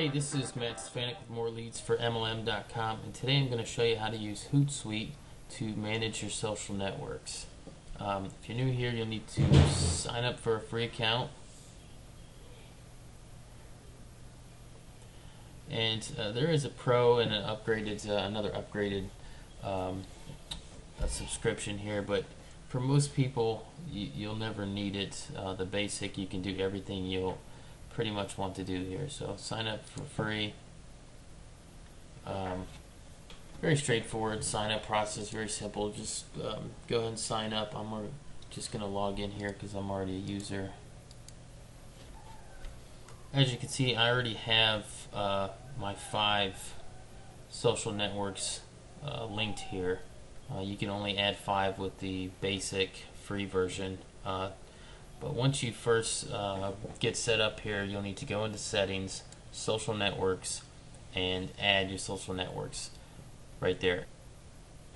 Hey, this is Matt Stefanik with more leads for MLM.com, and today I'm going to show you how to use Hootsuite to manage your social networks. If you're new here, you'll need to sign up for a free account, and there is a pro and an upgraded, another upgraded a subscription here, but for most people, you'll never need it. The basic, you can do everything you'll pretty much want to do here. So sign up for free. Very straightforward sign up process, very simple. Just go ahead and sign up. I'm just going to log in here because I'm already a user. As you can see, I already have my 5 social networks linked here. You can only add 5 with the basic free version. But once you first get set up here, you'll need to go into settings, social networks, and add your social networks right there.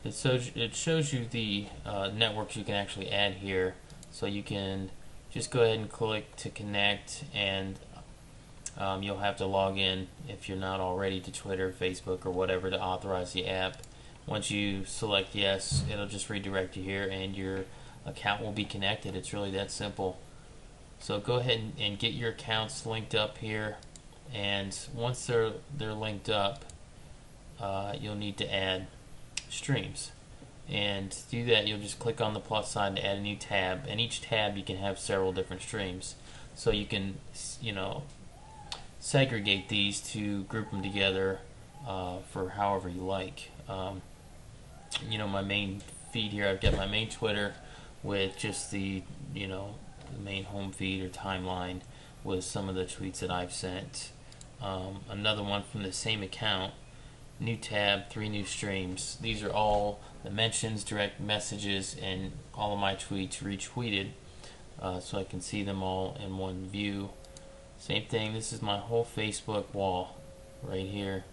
It shows you the networks you can actually add here. So you can just go ahead and click to connect, and you'll have to log in if you're not already to Twitter, Facebook, or whatever to authorize the app. Once you select yes, it'll just redirect you here and your account will be connected. It's really that simple. So go ahead and get your accounts linked up here, and once they're linked up, you'll need to add streams. And to do that, you'll just click on the plus sign to add a new tab, and each tab you can have several different streams. So you can, segregate these to group them together for however you like. My main feed here, I've got my main Twitter with just the main home feed or timeline with some of the tweets that I've sent. Another one from the same account, new tab, 3 new streams. These are all the mentions, direct messages, and all of my tweets retweeted, so I can see them all in one view. Same thing, this is my whole Facebook wall right here,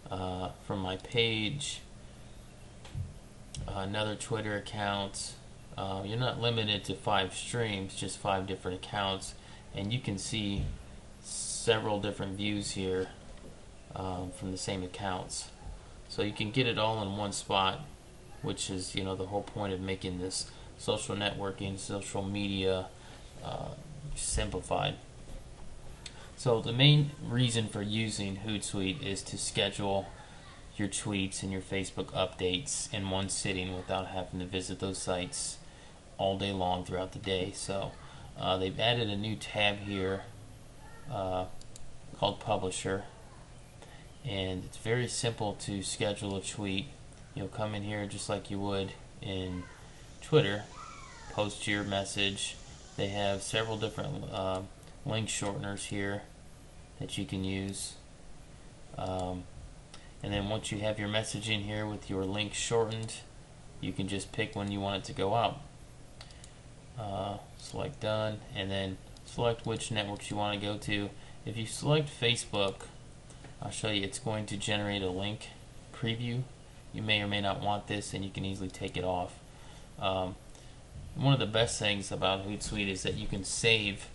from my page. Another Twitter account. You're not limited to 5 streams, just 5 different accounts, and you can see several different views here from the same accounts. So you can get it all in one spot, which is the whole point of making this social networking, social media simplified. So the main reason for using Hootsuite is to schedule your tweets and your Facebook updates in one sitting without having to visit those sites all day long throughout the day. So they've added a new tab here called Publisher, and it's very simple to schedule a tweet. You'll come in here just like you would in Twitter, post your message. They have several different link shorteners here that you can use. And then once you have your message in here with your link shortened, you can just pick when you want it to go out. Select done, and then select which networks you want to go to. If you select Facebook, I'll show you, it's going to generate a link preview. You may or may not want this, and you can easily take it off. One of the best things about Hootsuite is that you can save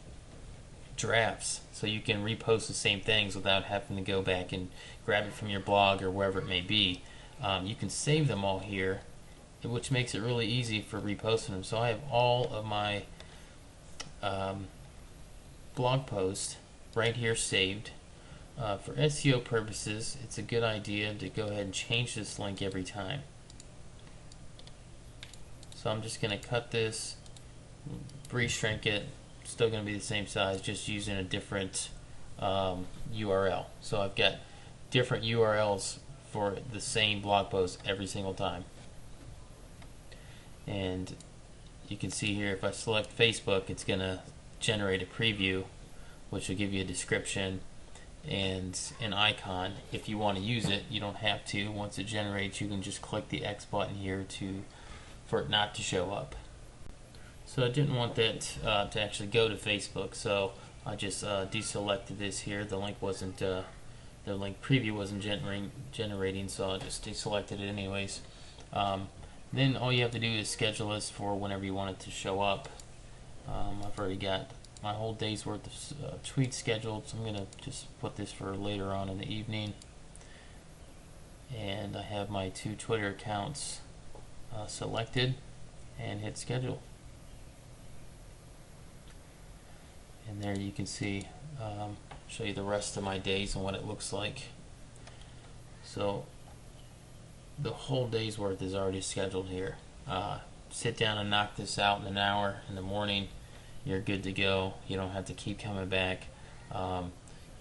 drafts, so you can repost the same things without having to go back and grab it from your blog or wherever it may be. You can save them all here, which makes it really easy for reposting them. So I have all of my blog posts right here saved. For SEO purposes, it's a good idea to go ahead and change this link every time. So I'm just going to cut this, reshrink it. Still going to be the same size, just using a different URL. So I've got different URLs for the same blog post every single time. And you can see here, if I select Facebook, it's going to generate a preview, which will give you a description and an icon. If you want to use it, you don't have to. Once it generates, you can just click the X button here for it not to show up. So I didn't want that to actually go to Facebook, so I just deselected this here. The link wasn't, the link preview wasn't generating, so I just deselected it anyways. Then all you have to do is schedule this for whenever you want it to show up. I've already got my whole day's worth of tweets scheduled, so I'm going to just put this for later on in the evening. And I have my 2 Twitter accounts selected, and hit schedule. And there you can see, show you the rest of my days and what it looks like. So the whole day's worth is already scheduled here. Sit down and knock this out in an hour in the morning. You're good to go. You don't have to keep coming back.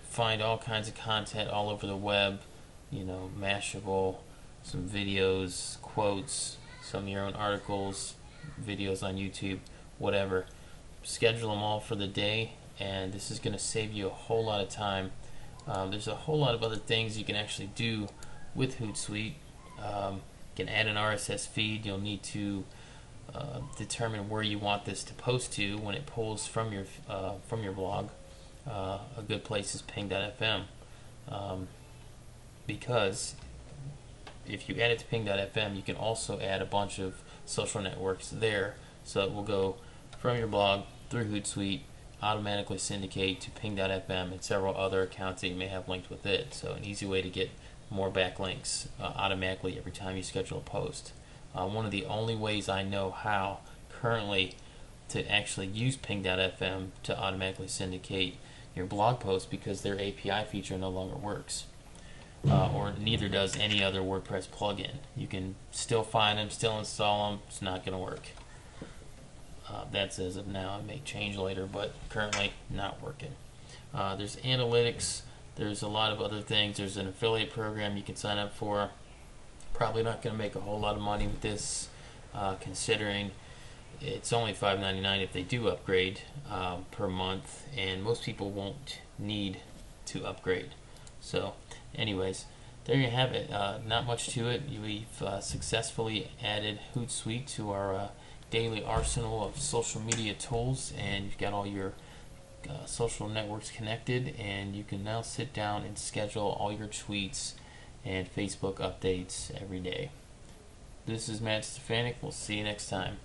Find all kinds of content all over the web, Mashable, some videos, quotes, some of your own articles, videos on YouTube, whatever. Schedule them all for the day, and this is going to save you a whole lot of time. There's a whole lot of other things you can actually do with Hootsuite. You can add an RSS feed. You'll need to determine where you want this to post to when it pulls from your blog. A good place is ping.fm, because if you add it to ping.fm, you can also add a bunch of social networks there, so it will go from your blog through Hootsuite, automatically syndicate to ping.fm and several other accounts that you may have linked with it. So an easy way to get more backlinks automatically every time you schedule a post. One of the only ways I know how currently to actually use ping.fm to automatically syndicate your blog post, because their API feature no longer works, or neither does any other WordPress plugin. You can still find them, still install them, it's not going to work. That's as of now. It may change later, but currently not working. There's analytics. There's a lot of other things. There's an affiliate program you can sign up for. Probably not going to make a whole lot of money with this, considering it's only $5.99 if they do upgrade per month, and most people won't need to upgrade. So anyways, there you have it. Not much to it. We've successfully added Hootsuite to our daily arsenal of social media tools, and you've got all your social networks connected, and you can now sit down and schedule all your tweets and Facebook updates every day. This is Matt Stefanik. We'll see you next time.